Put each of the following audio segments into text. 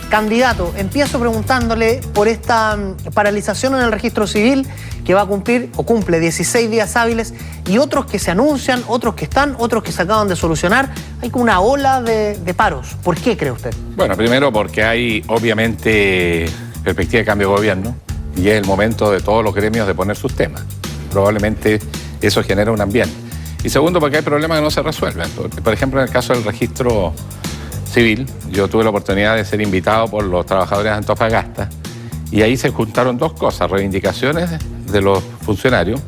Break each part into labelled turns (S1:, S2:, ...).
S1: Candidato, empiezo preguntándole por esta paralización en el registro civil que va a cumplir o cumple 16 días hábiles y otros que se anuncian, otros que están, otros que se acaban de solucionar. Hay como una ola de paros. ¿Por qué cree usted?
S2: Bueno, primero porque hay obviamente perspectiva de cambio de gobierno y es el momento de todos los gremios de poner sus temas. Probablemente eso genera un ambiente. Y segundo porque hay problemas que no se resuelven. Por ejemplo, en el caso del registro civil, yo tuve la oportunidad de ser invitado por los trabajadores de Antofagasta y ahí se juntaron dos cosas: reivindicaciones de los funcionarios,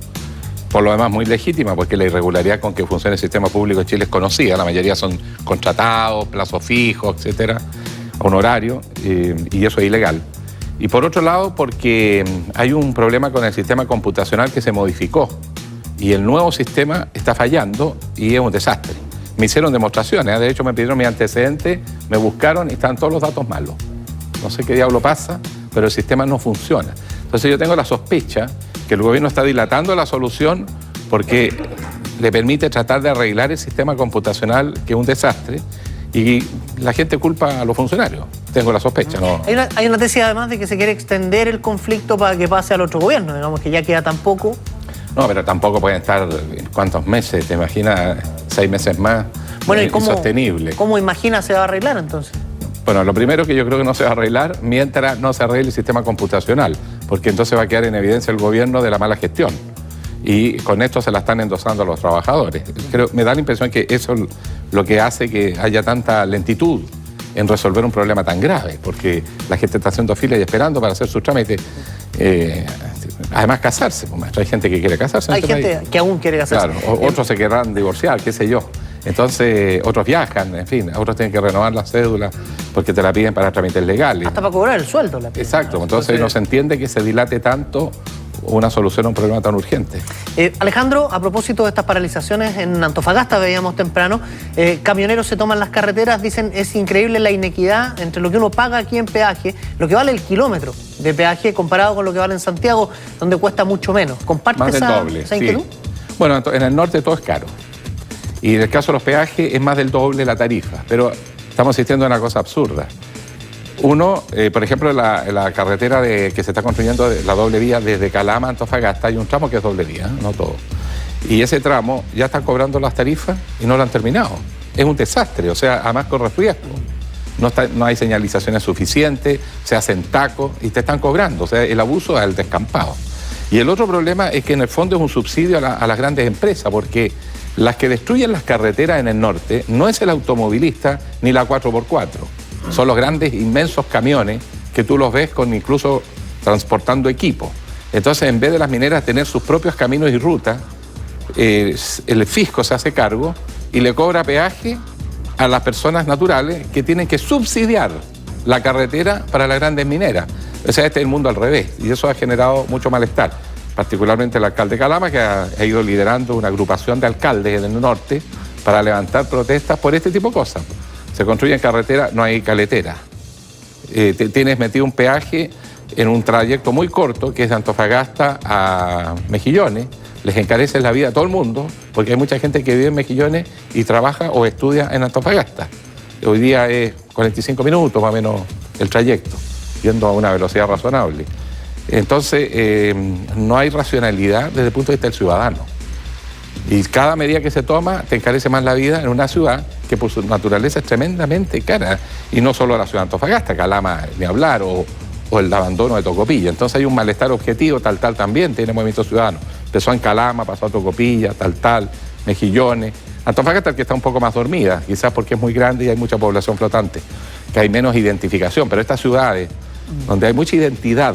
S2: por lo demás muy legítima, porque la irregularidad con que funciona el sistema público en Chile es conocida, la mayoría son contratados, plazos fijos, etcétera, honorarios, y eso es ilegal. Y por otro lado, porque hay un problema con el sistema computacional que se modificó y el nuevo sistema está fallando y es un desastre. Me hicieron demostraciones, de hecho me pidieron mi antecedente, me buscaron y están todos los datos malos. No sé qué diablo pasa, pero el sistema no funciona. Entonces yo tengo la sospecha que el gobierno está dilatando la solución porque le permite tratar de arreglar el sistema computacional, que es un desastre, y la gente culpa a los funcionarios. Tengo la sospecha, ¿no?
S1: Hay una tesis además de que se quiere extender el conflicto para que pase al otro gobierno, digamos que ya queda tan poco.
S2: No, pero tampoco pueden estar cuántos meses, ¿te imaginas? 6 meses más.
S1: Bueno, ¿y
S2: insostenible.
S1: ¿Cómo imagina se va a arreglar entonces?
S2: Bueno, lo primero que yo creo que no se va a arreglar mientras no se arregle el sistema computacional, porque entonces va a quedar en evidencia el gobierno de la mala gestión. Y con esto se la están endosando a los trabajadores. Me da la impresión que eso es lo que hace que haya tanta lentitud en resolver un problema tan grave, porque la gente está haciendo fila y esperando para hacer sus trámites. Además, casarse, pues, hay gente que quiere casarse.
S1: Hay gente que aún quiere casarse.
S2: Claro, otros se querrán divorciar, qué sé yo. Entonces, otros viajan, en fin, otros tienen que renovar la cédula porque te la piden para trámites legales.
S1: Hasta para cobrar el sueldo la piden.
S2: Exacto, entonces no se entiende que se dilate tanto una solución a un problema tan urgente.
S1: Alejandro, a propósito de estas paralizaciones en Antofagasta, veíamos temprano, camioneros se toman las carreteras, dicen es increíble la inequidad entre lo que uno paga aquí en peaje, lo que vale el kilómetro de peaje comparado con lo que vale en Santiago, donde cuesta mucho menos. ¿Comparte
S2: más del doble,
S1: esa inquietud?
S2: Sí. Bueno, en el norte todo es caro. Y en el caso de los peajes es más del doble la tarifa. Pero estamos asistiendo a una cosa absurda. Uno, por ejemplo, la carretera que se está construyendo, la doble vía desde Calama a Antofagasta, hay un tramo que es doble vía, no todo. Y ese tramo ya están cobrando las tarifas y no lo han terminado. Es un desastre, o sea, además corre riesgo. No hay señalizaciones suficientes, se hacen tacos y te están cobrando. O sea, el abuso es el descampado. Y el otro problema es que en el fondo es un subsidio a las grandes empresas, porque las que destruyen las carreteras en el norte no es el automovilista ni la 4x4. Son los grandes, inmensos camiones que tú los ves con incluso transportando equipo. Entonces, en vez de las mineras tener sus propios caminos y rutas, el fisco se hace cargo y le cobra peaje a las personas naturales que tienen que subsidiar la carretera para las grandes mineras. O sea, este es el mundo al revés y eso ha generado mucho malestar. Particularmente el alcalde Calama, que ha ido liderando una agrupación de alcaldes en el norte para levantar protestas por este tipo de cosas. Se construyen carreteras, no hay caletera. Tienes metido un peaje en un trayecto muy corto, que es de Antofagasta a Mejillones. Les encareces la vida a todo el mundo, porque hay mucha gente que vive en Mejillones y trabaja o estudia en Antofagasta. Hoy día es 45 minutos más o menos el trayecto, yendo a una velocidad razonable. Entonces, no hay racionalidad desde el punto de vista del ciudadano. Y cada medida que se toma te encarece más la vida en una ciudad que por su naturaleza es tremendamente cara. Y no solo la ciudad de Antofagasta, Calama ni hablar, o el abandono de Tocopilla. Entonces hay un malestar objetivo, tal también tiene movimiento ciudadano. Empezó en Calama, pasó a Tocopilla, tal, Mejillones. Antofagasta, que está un poco más dormida, quizás porque es muy grande y hay mucha población flotante, que hay menos identificación. Pero estas ciudades, donde hay mucha identidad,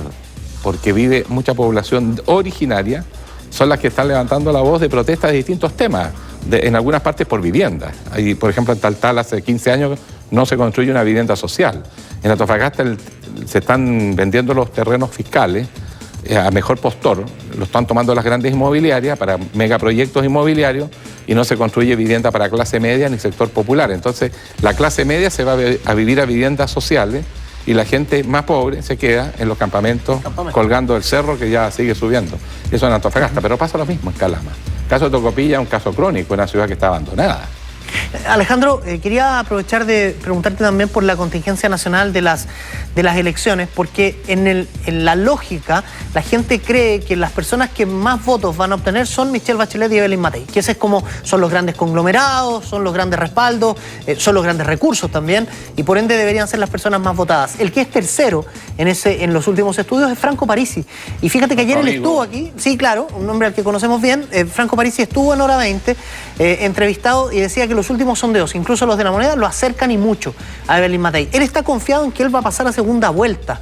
S2: porque vive mucha población originaria, son las que están levantando la voz de protestas de distintos temas, en algunas partes por vivienda. Por ejemplo, en Taltal hace 15 años no se construye una vivienda social. En Antofagasta se están vendiendo los terrenos fiscales a mejor postor, lo están tomando las grandes inmobiliarias para megaproyectos inmobiliarios y no se construye vivienda para clase media ni sector popular. Entonces, la clase media se va a vivir a viviendas sociales y la gente más pobre se queda en los campamentos colgando el cerro que ya sigue subiendo. Eso en Antofagasta, pero pasa lo mismo en Calama. El caso de Tocopilla es un caso crónico, una ciudad que está abandonada.
S1: Alejandro, quería aprovechar de preguntarte también por la contingencia nacional de las elecciones, porque en la lógica la gente cree que las personas que más votos van a obtener son Michelle Bachelet y Evelyn Matei, que ese es como son los grandes conglomerados, son los grandes respaldos, son los grandes recursos también, y por ende deberían ser las personas más votadas. El que es tercero en los últimos estudios es Franco Parisi, y fíjate que ayer él estuvo aquí, sí, claro, un hombre al que conocemos bien. Franco Parisi estuvo en Hora 20 entrevistado y decía que los últimos sondeos, incluso los de La Moneda, lo acercan y mucho a Evelyn Matei. Él está confiado en que él va a pasar a segunda vuelta.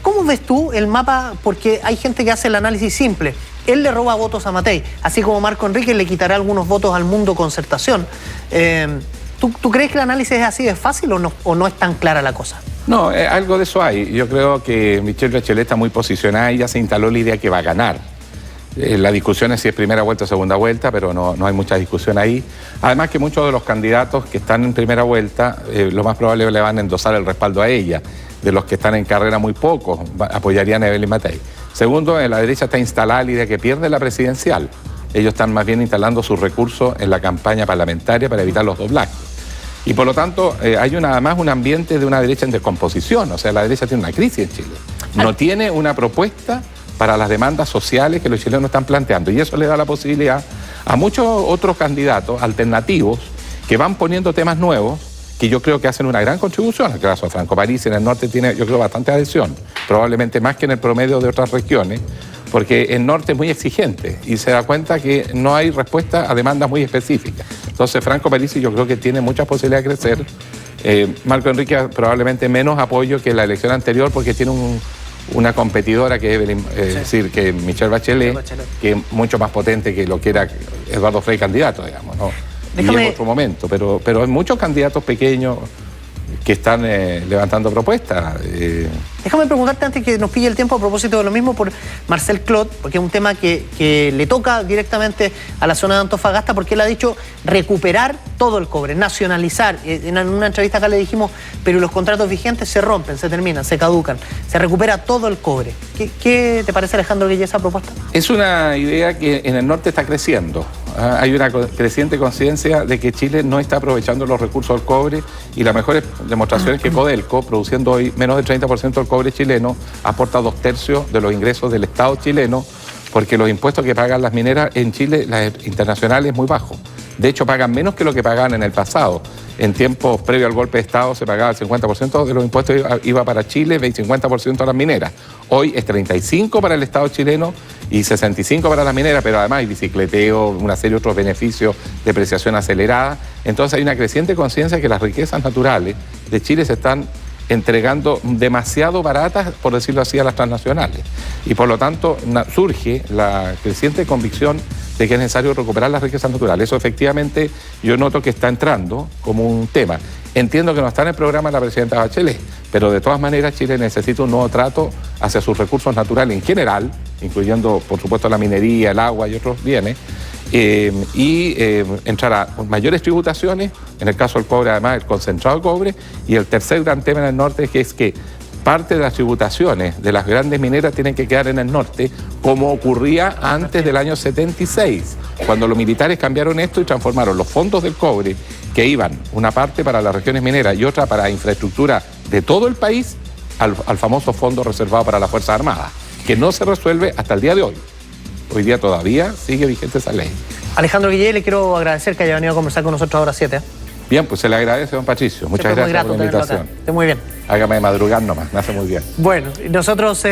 S1: ¿Cómo ves tú el mapa? Porque hay gente que hace el análisis simple. Él le roba votos a Matei, así como Marco Enríquez le quitará algunos votos al Mundo Concertación. ¿Tú crees que el análisis es así de fácil o no es tan clara la cosa?
S2: No, algo de eso hay. Yo creo que Michelle Bachelet está muy posicionada y ya se instaló la idea que va a ganar. La discusión es si es primera vuelta o segunda vuelta, pero no hay mucha discusión ahí. Además que muchos de los candidatos que están en primera vuelta, lo más probable le van a endosar el respaldo a ella. De los que están en carrera, muy pocos apoyarían a Evelyn Matei. Segundo, en la derecha está instalada la idea que pierde la presidencial. Ellos están más bien instalando sus recursos en la campaña parlamentaria para evitar los doblajes. Y por lo tanto, hay además un ambiente de una derecha en descomposición. O sea, la derecha tiene una crisis en Chile. No tiene una propuesta para las demandas sociales que los chilenos están planteando. Y eso le da la posibilidad a muchos otros candidatos alternativos que van poniendo temas nuevos que yo creo que hacen una gran contribución. El caso de Franco Parisi en el norte tiene, yo creo, bastante adhesión, probablemente más que en el promedio de otras regiones, porque el norte es muy exigente y se da cuenta que no hay respuesta a demandas muy específicas. Entonces Franco Parisi yo creo que tiene muchas posibilidades de crecer. Marco Enríquez probablemente menos apoyo que la elección anterior porque tiene una competidora que es decir, que Michelle Bachelet, que es mucho más potente que lo que era Eduardo Frei candidato, digamos, ¿no? Y en otro momento, pero hay muchos candidatos pequeños que están levantando propuestas.
S1: Déjame preguntarte antes que nos pille el tiempo a propósito de lo mismo por Marcel Clot, porque es un tema que le toca directamente a la zona de Antofagasta, porque él ha dicho recuperar todo el cobre, nacionalizar. En una entrevista acá le dijimos, pero los contratos vigentes se rompen, se terminan, se caducan, se recupera todo el cobre. ¿Qué te parece, Alejandro Guille, esa propuesta?
S2: Es una idea que en el norte está creciendo. Hay una creciente conciencia de que Chile no está aprovechando los recursos del cobre y la mejor demostración es que Codelco, produciendo hoy menos del 30% del cobre chileno, aporta 2/3 de los ingresos del Estado chileno, porque los impuestos que pagan las mineras en Chile, las internacionales, es muy bajo. De hecho, pagan menos que lo que pagaban en el pasado. En tiempos previos al golpe de Estado se pagaba el 50% de los impuestos iba para Chile, el 50% a las mineras. Hoy es 35% para el Estado chileno y 65% para las mineras, pero además hay bicicleteo, una serie de otros beneficios, depreciación acelerada. Entonces hay una creciente conciencia que las riquezas naturales de Chile se están entregando demasiado baratas, por decirlo así, a las transnacionales. Y por lo tanto surge la creciente convicción de que es necesario recuperar las riquezas naturales. Eso efectivamente yo noto que está entrando como un tema. Entiendo que no está en el programa de la presidenta Bachelet, pero de todas maneras Chile necesita un nuevo trato hacia sus recursos naturales en general, incluyendo por supuesto la minería, el agua y otros bienes, entrará con mayores tributaciones, en el caso del cobre además el concentrado de cobre, y el tercer gran tema en el norte es que parte de las tributaciones de las grandes mineras tienen que quedar en el norte, como ocurría antes del año 76, cuando los militares cambiaron esto y transformaron los fondos del cobre, que iban una parte para las regiones mineras y otra para infraestructura de todo el país, al famoso fondo reservado para las Fuerzas Armadas, que no se resuelve hasta el día de hoy. Hoy día todavía sigue vigente esa ley.
S1: Alejandro Guille, le quiero agradecer que haya venido a conversar con nosotros ahora 7.
S2: Bien, pues se le agradece, don Patricio. Muchas gracias por la invitación.
S1: Esté muy bien.
S2: Hágame madrugar nomás, me hace muy bien.
S1: Bueno, nosotros...